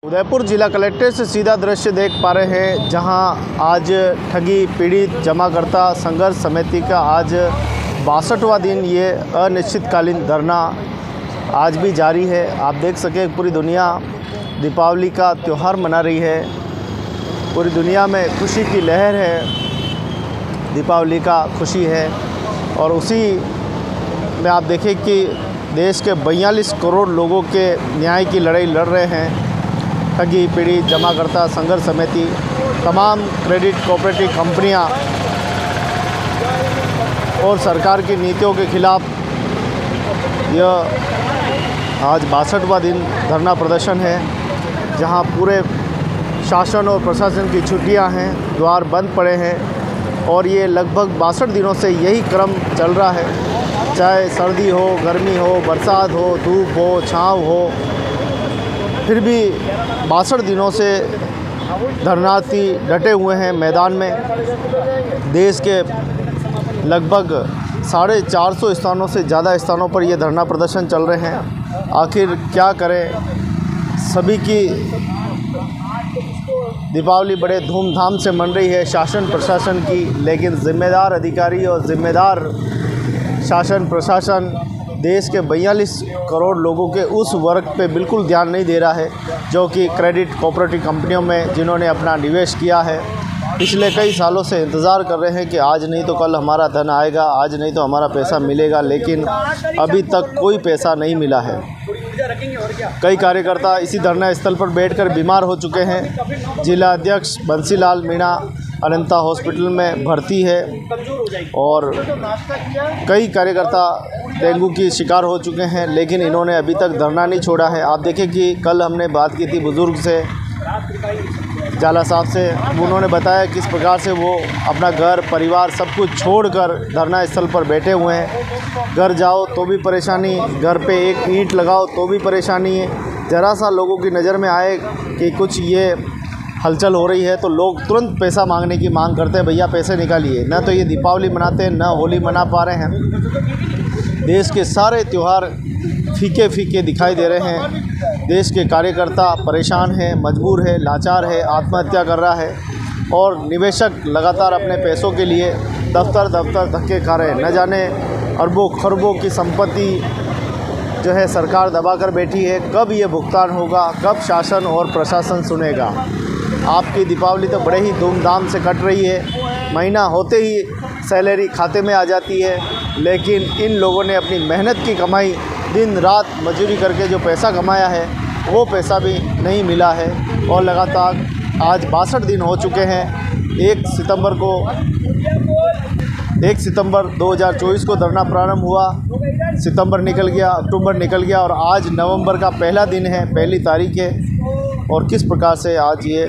उदयपुर जिला कलेक्ट्रेट से सीधा दृश्य देख पा रहे हैं, जहां आज ठगी पीड़ित जमाकर्ता संघर्ष समिति का आज 62वां दिन ये अनिश्चितकालीन धरना आज भी जारी है। आप देख सके पूरी दुनिया दीपावली का त्यौहार मना रही है, पूरी दुनिया में खुशी की लहर है, दीपावली का खुशी है। और उसी में आप देखें कि देश के 42 करोड़ लोगों के न्याय की लड़ाई लड़ रहे हैं। ठगी पीड़ित जमाकर्ता संघर्ष समिति, तमाम क्रेडिट कोऑपरेटिव कंपनियां और सरकार की नीतियों के खिलाफ यह आज 62वां दिन धरना प्रदर्शन है, जहां पूरे शासन और प्रशासन की छुट्टियां हैं, द्वार बंद पड़े हैं और ये लगभग 62 दिनों से यही क्रम चल रहा है। चाहे सर्दी हो, गर्मी हो, बरसात हो, धूप हो, छाँव हो, फिर भी 62 दिनों से धरनार्थी डटे हुए हैं मैदान में। देश के लगभग 450 स्थानों से ज़्यादा स्थानों पर ये धरना प्रदर्शन चल रहे हैं। आखिर क्या करें, सभी की दीपावली बड़े धूमधाम से मन रही है शासन प्रशासन की, लेकिन ज़िम्मेदार अधिकारी और ज़िम्मेदार शासन प्रशासन देश के 42 करोड़ लोगों के उस वर्ग पे बिल्कुल ध्यान नहीं दे रहा है, जो कि क्रेडिट कोऑपरेटिव कंपनियों में जिन्होंने अपना निवेश किया है। पिछले कई सालों से इंतज़ार कर रहे हैं कि आज नहीं तो कल हमारा धन आएगा, आज नहीं तो हमारा पैसा मिलेगा, लेकिन अभी तक कोई पैसा नहीं मिला है। कई कार्यकर्ता इसी धरना स्थल पर बैठकर बीमार हो चुके हैं। जिला अध्यक्ष बंसीलाल मीणा अनंता हॉस्पिटल में भर्ती है और कई कार्यकर्ता डेंगू की शिकार हो चुके हैं, लेकिन इन्होंने अभी तक धरना नहीं छोड़ा है। आप देखें कि कल हमने बात की थी बुज़ुर्ग से, जाला साहब से, उन्होंने बताया किस प्रकार से वो अपना घर परिवार सब कुछ छोड़कर धरना स्थल पर बैठे हुए हैं। घर जाओ तो भी परेशानी, घर पे एक ईंट लगाओ तो भी परेशानी है। ज़रा सा लोगों की नज़र में आए कि कुछ ये हलचल हो रही है तो लोग तुरंत पैसा मांगने की मांग करते हैं, भैया पैसे निकालिए। न तो ये दीपावली मनाते हैं, न होली मना पा रहे हैं। देश के सारे त्यौहार फीके फीके दिखाई दे रहे हैं। देश के कार्यकर्ता परेशान हैं, मजबूर है, लाचार है, आत्महत्या कर रहा है और निवेशक लगातार अपने पैसों के लिए दफ्तर धक्के खा रहे हैं। न जाने अरबों खरबों की संपत्ति जो है सरकार दबा कर बैठी है। कब ये भुगतान होगा, कब शासन और प्रशासन सुनेगा। आपकी दीपावली तो बड़े ही धूमधाम से कट रही है, महीना होते ही सैलरी खाते में आ जाती है, लेकिन इन लोगों ने अपनी मेहनत की कमाई दिन रात मजदूरी करके जो पैसा कमाया है वो पैसा भी नहीं मिला है। और लगातार आज 62 दिन हो चुके हैं। 1 सितंबर 2024 को धरना प्रारंभ हुआ, सितंबर निकल गया, अक्टूबर निकल गया और आज नवंबर का पहला दिन है, पहली तारीख है। और किस प्रकार से आज ये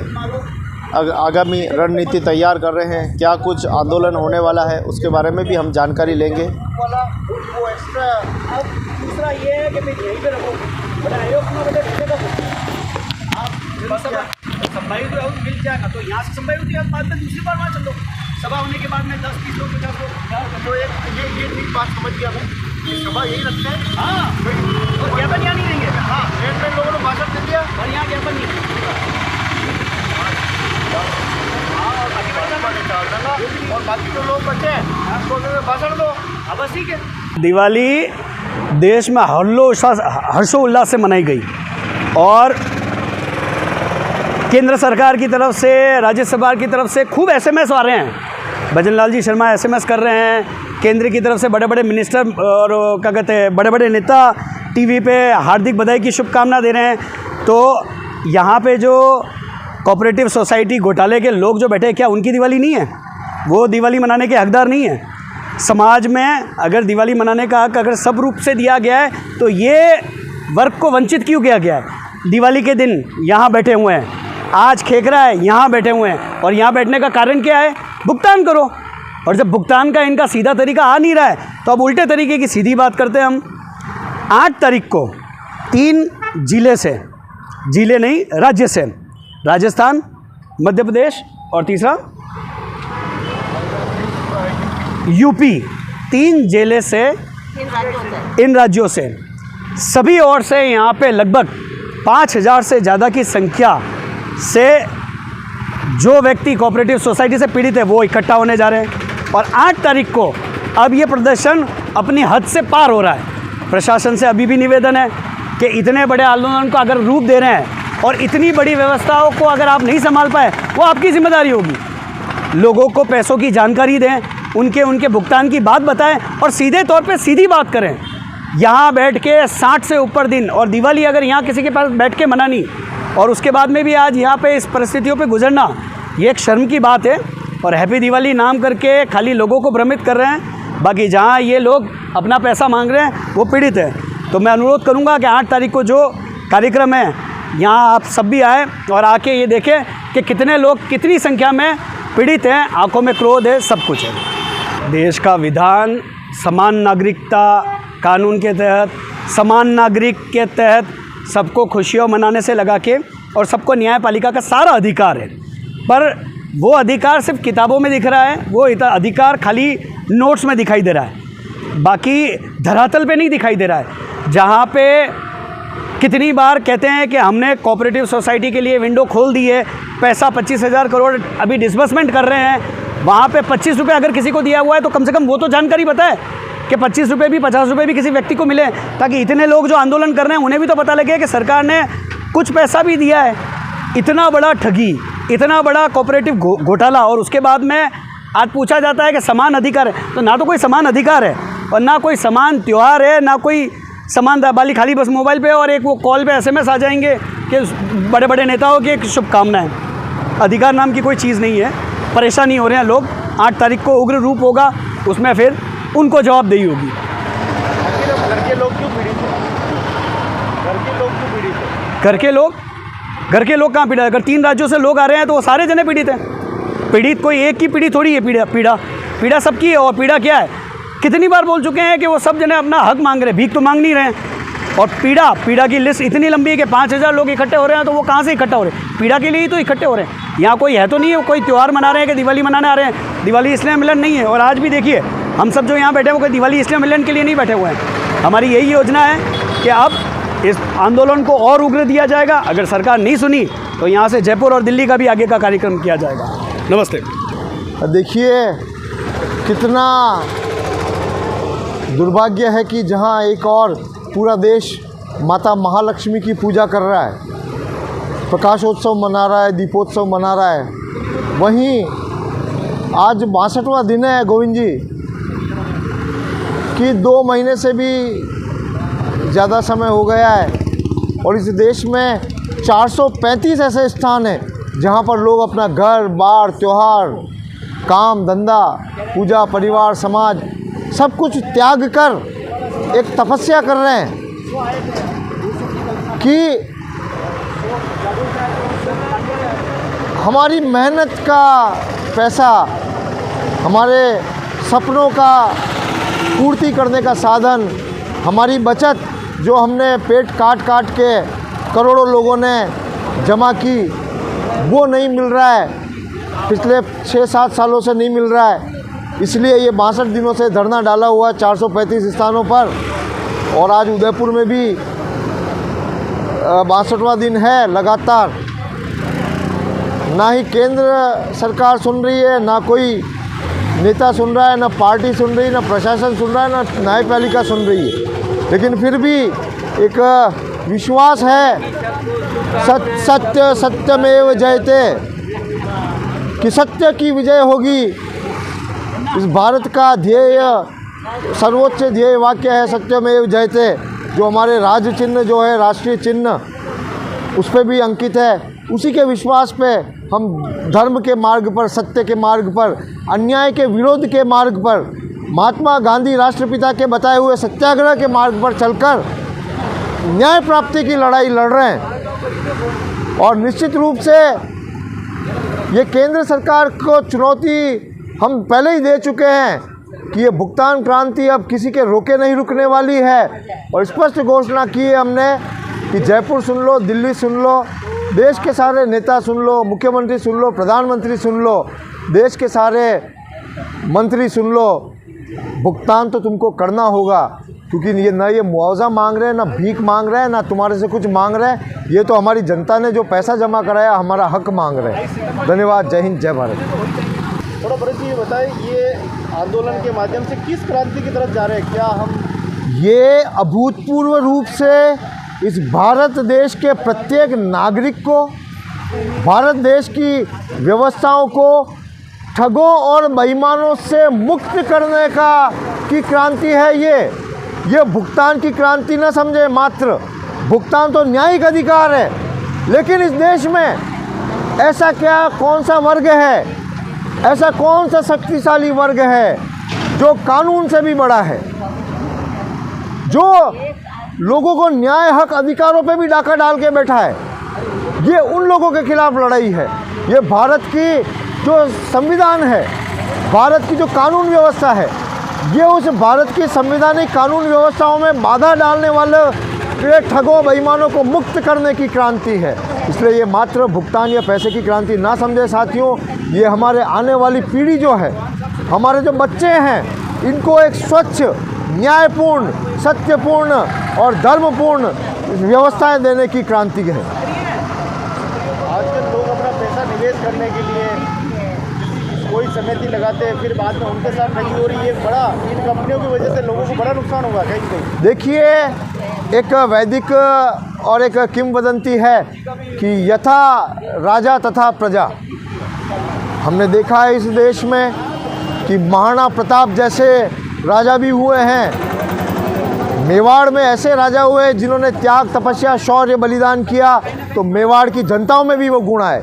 आगामी रणनीति तैयार कर रहे हैं, क्या कुछ आंदोलन होने वाला है, उसके बारे में भी हम जानकारी लेंगे। दूसरा ये है कि मैं यहीं पे रखूँ, संभाई तो मिल जाएगा, तो यहाँ से संभाई होती है, बाद में दूसरी बार वहाँ चल दो। सभा होने के बाद में 10, 30 लोग 50 लोग, तो ये ठीक बात समझ गया मैं। सभा यही रखते हैं। हाँ, और ज्ञापन यहाँ नहीं देंगे। हाँ, रेड लोगों ने भाषण दे दिया और यहाँ ज्ञापन नहीं और बाकी जो लोग बचे हैं भाषण दो। अब बस ठीक है। दिवाली देश में हर्षोल्लास से मनाई गई और केंद्र सरकार की तरफ से, राज्य सरकार की तरफ से खूब SMS आ रहे हैं। भजन लाल जी शर्मा SMS कर रहे हैं, केंद्र की तरफ से बड़े बड़े मिनिस्टर और क्या कहते हैं बड़े बड़े नेता टीवी पे हार्दिक बधाई की शुभकामना दे रहे हैं। तो यहाँ पे जो कोऑपरेटिव सोसाइटी घोटाले के लोग जो बैठे हैं, क्या उनकी दिवाली नहीं है? वो दिवाली मनाने के हकदार नहीं है? समाज में अगर दिवाली मनाने का हक अगर सब रूप से दिया गया है तो ये वर्ग को वंचित क्यों किया गया है? दिवाली के दिन यहाँ बैठे हुए हैं, आज खेकरा है, यहाँ बैठे हुए हैं और यहाँ बैठने का कारण क्या है? भुगतान करो। और जब भुगतान का इनका सीधा तरीका आ नहीं रहा है तो अब उल्टे तरीके की सीधी बात करते हैं हम। 8 तारीख को 3 जिले से, जिले नहीं राज्य से, राजस्थान, मध्य प्रदेश और तीसरा यूपी, 3 जिले से, इन राज्यों से सभी ओर से यहाँ पे लगभग 5,000 से ज़्यादा की संख्या से जो व्यक्ति कोऑपरेटिव सोसाइटी से पीड़ित है वो इकट्ठा होने जा रहे हैं। और 8 तारीख को अब ये प्रदर्शन अपनी हद से पार हो रहा है। प्रशासन से अभी भी निवेदन है कि इतने बड़े आंदोलन को अगर रूप दे रहे हैं और इतनी बड़ी व्यवस्थाओं को अगर आप नहीं संभाल पाए, वो आपकी जिम्मेदारी होगी। लोगों को पैसों की जानकारी दें, उनके भुगतान की बात बताएं और सीधे तौर पे सीधी बात करें। यहाँ बैठ के 60 से ऊपर दिन, और दिवाली अगर यहाँ किसी के पास बैठ के मनानी और उसके बाद में भी आज यहाँ पे इस परिस्थितियों पे गुजरना, ये एक शर्म की बात है। और हैप्पी दिवाली नाम करके खाली लोगों को भ्रमित कर रहे हैं, बाकी जहाँ ये लोग अपना पैसा मांग रहे हैं वो पीड़ित है। तो मैं अनुरोध करूँगा कि 8 तारीख को जो कार्यक्रम है यहाँ आप सब भी आए और आके ये देखें कि कितने लोग कितनी संख्या में पीड़ित हैं, आंखों में क्रोध है, सब कुछ है। देश का विधान समान नागरिकता कानून के तहत, समान नागरिक के तहत सबको खुशियाँ मनाने से लगा के और सबको न्यायपालिका का सारा अधिकार है। पर वो अधिकार सिर्फ किताबों में दिख रहा है, वो अधिकार खाली नोट्स में दिखाई दे रहा है, बाकी धरातल पे नहीं दिखाई दे रहा है। जहाँ पे कितनी बार कहते हैं कि हमने कोऑपरेटिव सोसाइटी के लिए विंडो खोल दी है, पैसा 25,000 करोड़ अभी डिसबर्समेंट कर रहे हैं, वहाँ पे 25 रुपये अगर किसी को दिया हुआ है तो कम से कम वो तो जानकारी बताए कि 25 रुपये भी 50 रुपये भी किसी व्यक्ति को मिले, ताकि इतने लोग जो आंदोलन कर रहे हैं उन्हें भी तो पता लगे कि सरकार ने कुछ पैसा भी दिया है। इतना बड़ा ठगी, इतना बड़ा कोऑपरेटिव घोटाला, और उसके बाद में आज पूछा जाता है कि समान अधिकार है। तो ना तो कोई समान अधिकार है और ना कोई समान त्यौहार है, ना कोई समान दिवाली। खाली बस मोबाइल पे और एक वो कॉल पे SMS आ जाएंगे कि बड़े बड़े नेताओं की एक शुभकामनाएं। अधिकार नाम की कोई चीज़ नहीं है। परेशानी हो रहे हैं लोग। 8 तारीख को उग्र रूप होगा, उसमें फिर उनको जवाबदेही होगी। घर के लोग क्यों पीड़ित हैं? घर के लोग क्यों पीड़ित हैं? घर के लोग कहाँ पीड़ित है? अगर 3 राज्यों से लोग आ रहे हैं तो वो सारे जने पीड़ित हैं। पीड़ित कोई एक की पीड़ी थोड़ी है, पीड़ा सबकी है। और पीड़ा क्या है? कितनी बार बोल चुके हैं कि वो सब जने अपना हक मांग रहे हैं, भीख तो मांग नहीं रहे हैं। और पीड़ा की लिस्ट इतनी लंबी है कि 5,000 लोग इकट्ठे हो रहे हैं, तो वो कहाँ से इकट्ठा हो रहे हैं? पीड़ा के लिए ही तो इकट्ठे हो रहे हैं। यहाँ कोई है तो नहीं है, कोई त्यौहार मना रहे हैं कि दिवाली मनाने आ रहे हैं। दिवाली इसलिए मिलन नहीं है। और आज भी देखिए हम सब जो यहाँ बैठे हैं वो कोई दिवाली इसलिए मिलन के लिए नहीं बैठे हुए हैं। हमारी यही योजना है कि अब इस आंदोलन को और उग्र दिया जाएगा। अगर सरकार नहीं सुनी तो यहाँ से जयपुर और दिल्ली का भी आगे का कार्यक्रम किया जाएगा। नमस्ते। देखिए कितना दुर्भाग्य है कि जहाँ एक और पूरा देश माता महालक्ष्मी की पूजा कर रहा है, प्रकाशोत्सव मना रहा है, दीपोत्सव मना रहा है, वहीं आज 62वां दिन है गोविंद जी कि 2 महीने से भी ज़्यादा समय हो गया है। और इस देश में 435 ऐसे स्थान हैं जहाँ पर लोग अपना घर बार, त्यौहार, काम धंधा, पूजा, परिवार, समाज सब कुछ त्याग कर एक तपस्या कर रहे हैं कि हमारी मेहनत का पैसा, हमारे सपनों का पूर्ति करने का साधन, हमारी बचत जो हमने पेट काट काट के करोड़ों लोगों ने जमा की, वो नहीं मिल रहा है। पिछले 6-7 सालों से नहीं मिल रहा है। इसलिए ये 62 दिनों से धरना डाला हुआ है 435 स्थानों पर। और आज उदयपुर में भी 62वां दिन है लगातार। ना ही केंद्र सरकार सुन रही है, ना कोई नेता सुन रहा है, ना पार्टी सुन रही है, ना प्रशासन सुन रहा है, ना न्यायपालिका सुन रही है। लेकिन फिर भी एक विश्वास है, सत्य सत्यमेव जयते, कि सत्य की विजय होगी। इस भारत का ध्येय, सर्वोच्च ध्येय वाक्य है सत्यमेव जयते, जो हमारे राज्य चिन्ह जो है, राष्ट्रीय चिन्ह, उस पर भी अंकित है। उसी के विश्वास पे हम धर्म के मार्ग पर, सत्य के मार्ग पर, अन्याय के विरोध के मार्ग पर, महात्मा गांधी राष्ट्रपिता के बताए हुए सत्याग्रह के मार्ग पर चलकर न्याय प्राप्ति की लड़ाई लड़ रहे हैं। और निश्चित रूप से ये केंद्र सरकार को चुनौती हम पहले ही दे चुके हैं कि ये भुगतान क्रांति अब किसी के रोके नहीं रुकने वाली है। और स्पष्ट घोषणा की है हमने कि जयपुर सुन लो, दिल्ली सुन लो, देश के सारे नेता सुन लो, मुख्यमंत्री सुन लो, प्रधानमंत्री सुन लो, देश के सारे मंत्री सुन लो, भुगतान तो तुमको करना होगा। क्योंकि ये ना ये मुआवजा मांग रहे हैं, ना भीख मांग रहे हैं, ना तुम्हारे से कुछ मांग रहे हैं। ये तो हमारी जनता ने जो पैसा जमा कराया हमारा हक मांग रहे हैं। धन्यवाद। जय हिंद, जय भारत। थोड़ा भरत जी ये बताएं, ये आंदोलन के माध्यम से किस क्रांति की तरफ जा रहे हैं? क्या हम ये अभूतपूर्व रूप से इस भारत देश के प्रत्येक नागरिक को, भारत देश की व्यवस्थाओं को ठगों और बेईमानों से मुक्त करने की क्रांति है। ये भुगतान की क्रांति न समझे मात्र। भुगतान तो न्यायिक अधिकार है, लेकिन इस देश में ऐसा क्या कौन सा वर्ग है, ऐसा कौन सा शक्तिशाली वर्ग है जो कानून से भी बड़ा है, जो लोगों को न्याय, हक, अधिकारों पे भी डाका डाल के बैठा है? ये उन लोगों के खिलाफ लड़ाई है। ये भारत की जो संविधान है, भारत की जो कानून व्यवस्था है, ये उस भारत की संवैधानिक कानून व्यवस्थाओं में बाधा डालने वाले ठगों बेईमानों को मुक्त करने की क्रांति है। इसलिए ये मात्र भुगतान या पैसे की क्रांति ना समझे साथियों। ये हमारे आने वाली पीढ़ी जो है, हमारे जो बच्चे हैं, इनको एक स्वच्छ, न्यायपूर्ण, सत्यपूर्ण और धर्मपूर्ण व्यवस्थाएं देने की क्रांति है। आजकल लोग अपना पैसा निवेश करने के लिए कोई समिति लगाते हैं, फिर बाद में उनके साथ ठगी हो रही है। बड़ा इन कंपनियों की वजह से लोगों को बड़ा नुकसान होगा कहीं कहीं। देखिए, एक वैदिक और एक किंवदंती है कि यथा राजा तथा प्रजा। हमने देखा है इस देश में कि महाराणा प्रताप जैसे राजा भी हुए हैं। मेवाड़ में ऐसे राजा हुए जिन्होंने त्याग, तपस्या, शौर्य, बलिदान किया, तो मेवाड़ की जनताओं में भी वो गुण आए।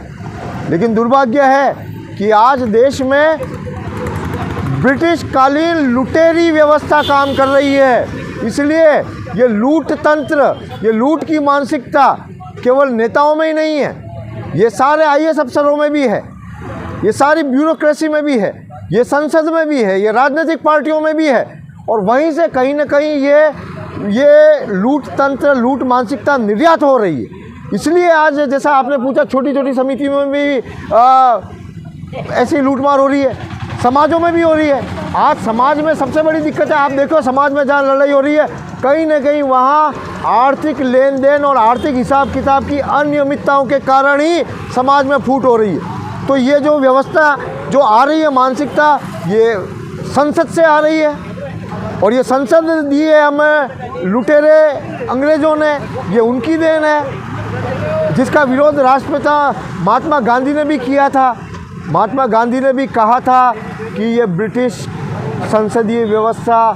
लेकिन दुर्भाग्य है कि आज देश में ब्रिटिश कालीन लुटेरी व्यवस्था काम कर रही है। इसलिए ये लूट तंत्र, ये लूट की मानसिकता केवल नेताओं में ही नहीं है, ये सारे IAS अफसरों में भी है, ये सारी ब्यूरोक्रेसी में भी है, ये संसद में भी है, ये राजनीतिक पार्टियों में भी है। और वहीं से कहीं ना कहीं ये लूट तंत्र, लूट मानसिकता निर्यात हो रही है। इसलिए आज जैसा आपने पूछा, छोटी छोटी समिति में भी ऐसी लूटमार हो रही है, समाजों में भी हो रही है। आज समाज में सबसे बड़ी दिक्कत है, आप देखो समाज में जहाँ लड़ाई हो रही है, कहीं ना कहीं वहाँ आर्थिक लेन देन और आर्थिक हिसाब किताब की अनियमितताओं के कारण ही समाज में फूट हो रही है। तो ये जो व्यवस्था जो आ रही है, मानसिकता, ये संसद से आ रही है। और ये संसद दी है हमें लुटेरे अंग्रेज़ों ने, ये उनकी देन है, जिसका विरोध राष्ट्रपिता महात्मा गांधी ने भी किया था। महात्मा गांधी ने भी कहा था कि ये ब्रिटिश संसदीय व्यवस्था,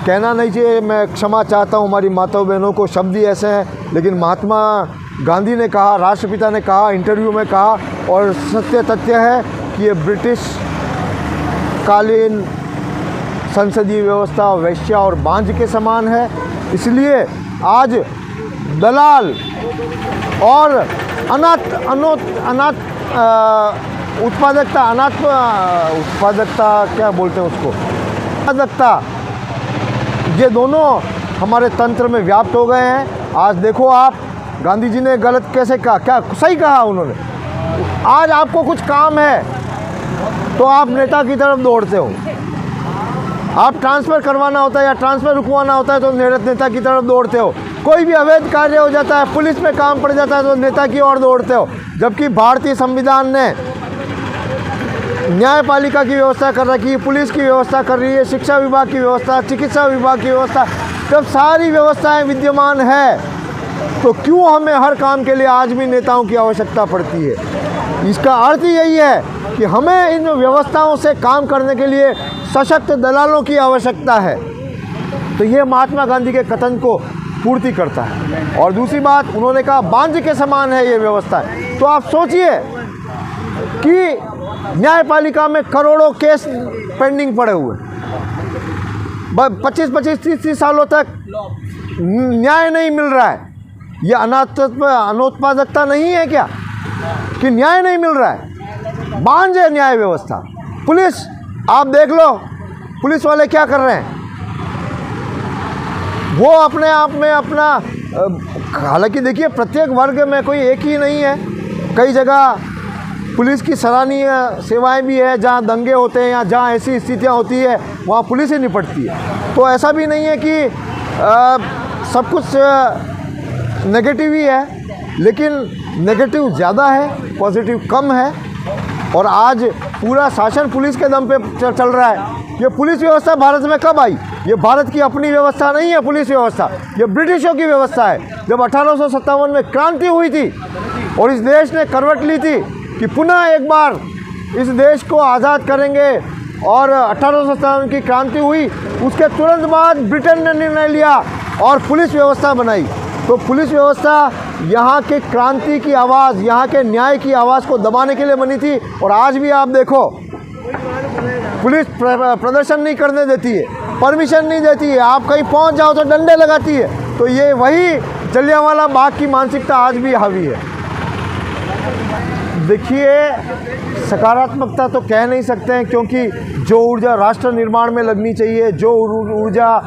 कहना नहीं चाहिए, मैं क्षमा चाहता हूँ हमारी माताओं बहनों को, शब्द ही ऐसे हैं, लेकिन महात्मा गांधी ने कहा, राष्ट्रपिता ने कहा, इंटरव्यू में कहा, और सत्य तथ्य है कि ये ब्रिटिश कालीन संसदीय व्यवस्था वैश्या और बांझ के समान है। इसलिए आज दलाल और उत्पादकता क्या बोलते हैं उसको, उत्पादकता, ये दोनों हमारे तंत्र में व्याप्त हो गए हैं। आज देखो आप, गांधी जी ने गलत कैसे कहा, क्या सही कहा उन्होंने। आज आपको कुछ काम है तो आप नेता की तरफ दौड़ते हो, आप ट्रांसफ़र करवाना होता है या ट्रांसफ़र रुकवाना होता है तो नेता की तरफ दौड़ते हो। कोई भी अवैध कार्य हो जाता है, पुलिस में काम पड़ जाता है तो नेता की ओर दौड़ते हो। जबकि भारतीय संविधान ने न्यायपालिका की व्यवस्था कर रखी है, पुलिस की व्यवस्था कर रही है, शिक्षा विभाग की व्यवस्था, चिकित्सा विभाग की व्यवस्था, जब सारी व्यवस्थाएं विद्यमान है तो क्यों हमें हर काम के लिए आज भी नेताओं की आवश्यकता पड़ती है। इसका अर्थ यही है कि हमें इन व्यवस्थाओं से काम करने के लिए सशक्त दलालों की आवश्यकता है। तो ये महात्मा गांधी के कथन को पूर्ति करता है। और दूसरी बात, उन्होंने कहा बांझ के समान है ये व्यवस्था। तो आप सोचिए कि न्यायपालिका में करोड़ों केस पेंडिंग पड़े हुए, 25-25, 30-30 सालों तक न्याय नहीं मिल रहा है। ये अनौत्पादकता नहीं है क्या कि न्याय नहीं मिल रहा है? बांझ है न्याय व्यवस्था। पुलिस, आप देख लो पुलिस वाले क्या कर रहे हैं। वो अपने आप में अपना, हालांकि देखिए प्रत्येक वर्ग में कोई एक ही नहीं है, कई जगह पुलिस की सराहनीय सेवाएं भी है, जहाँ दंगे होते हैं या जहाँ ऐसी स्थितियाँ होती है वहाँ पुलिस ही निपटती है। तो ऐसा भी नहीं है कि सब कुछ नेगेटिव ही है, लेकिन नेगेटिव ज़्यादा है, पॉजिटिव कम है। और आज पूरा शासन पुलिस के दम पे चल रहा है। ये पुलिस व्यवस्था भारत में कब आई? ये भारत की अपनी व्यवस्था नहीं है पुलिस व्यवस्था, ये ब्रिटिशों की व्यवस्था है। जब 1857 में क्रांति हुई थी और इस देश ने करवट ली थी कि पुनः एक बार इस देश को आज़ाद करेंगे, और 1857 की क्रांति हुई, उसके तुरंत बाद ब्रिटेन ने निर्णय लिया और पुलिस व्यवस्था बनाई। तो पुलिस व्यवस्था यहाँ के क्रांति की आवाज़, यहाँ के न्याय की आवाज़ को दबाने के लिए बनी थी। और आज भी आप देखो, पुलिस प्रदर्शन नहीं करने देती है, परमिशन नहीं देती है, आप कहीं पहुँच जाओ तो डंडे लगाती है। तो ये वही जलियांवाला बाग की मानसिकता आज भी हावी है। देखिए, सकारात्मकता तो कह नहीं सकते हैं, क्योंकि जो ऊर्जा राष्ट्र निर्माण में लगनी चाहिए, जो ऊर्जा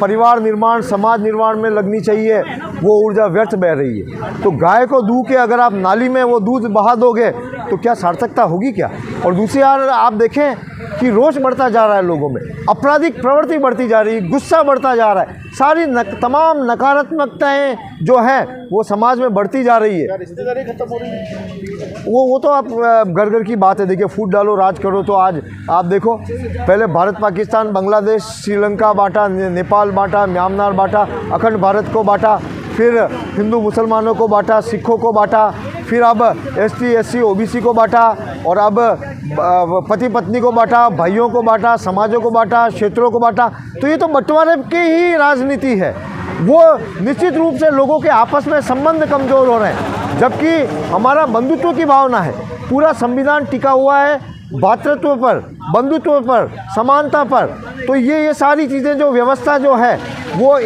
परिवार निर्माण, समाज निर्माण में लगनी चाहिए, वो ऊर्जा व्यर्थ बह रही है। तो गाय को दूह के अगर आप नाली में वो दूध बहा दोगे तो क्या सार्थकता होगी क्या? और दूसरी यार आप देखें कि रोष बढ़ता जा रहा है लोगों में, आपराधिक प्रवृत्ति बढ़ती जा रही है, गुस्सा बढ़ता जा रहा है, सारी तमाम नकारात्मकताएं जो हैं वो समाज में बढ़ती जा रही है। रिश्तेदारी खत्म हो रही है। वो तो आप घर घर की बात है। देखिए, फूट डालो राज करो, तो आज आप देखो, पहले भारत पाकिस्तान बांग्लादेश श्रीलंका बांटा, नेपाल बांटा, म्यांमार बांटा, अखंड भारत को बांटा, फिर हिंदू मुसलमानों को बांटा, सिखों को बांटा, फिर अब ST SC OBC को बांटा, और अब पति पत्नी को बांटा, भाइयों को बांटा, समाजों को बांटा, क्षेत्रों को बांटा। तो ये तो बंटवारे की ही राजनीति है। वो निश्चित रूप से लोगों के आपस में संबंध कमज़ोर हो रहे हैं, जबकि हमारा बंधुत्व की भावना है। पूरा संविधान टिका हुआ है भातृत्व पर, बंधुत्व पर, समानता पर। तो ये सारी चीज़ें जो व्यवस्था जो है वो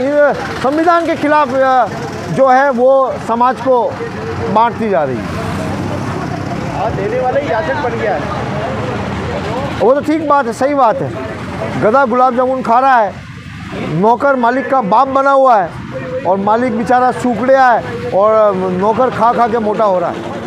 संविधान के खिलाफ जो है वो समाज को बांटती जा रही है। देने वाला ही याचक बन गया है। वो तो ठीक बात है, सही बात है। गधा गुलाब जामुन खा रहा है, नौकर मालिक का बाप बना हुआ है, और मालिक बेचारा सूखड़िया है और नौकर खा खा के मोटा हो रहा है।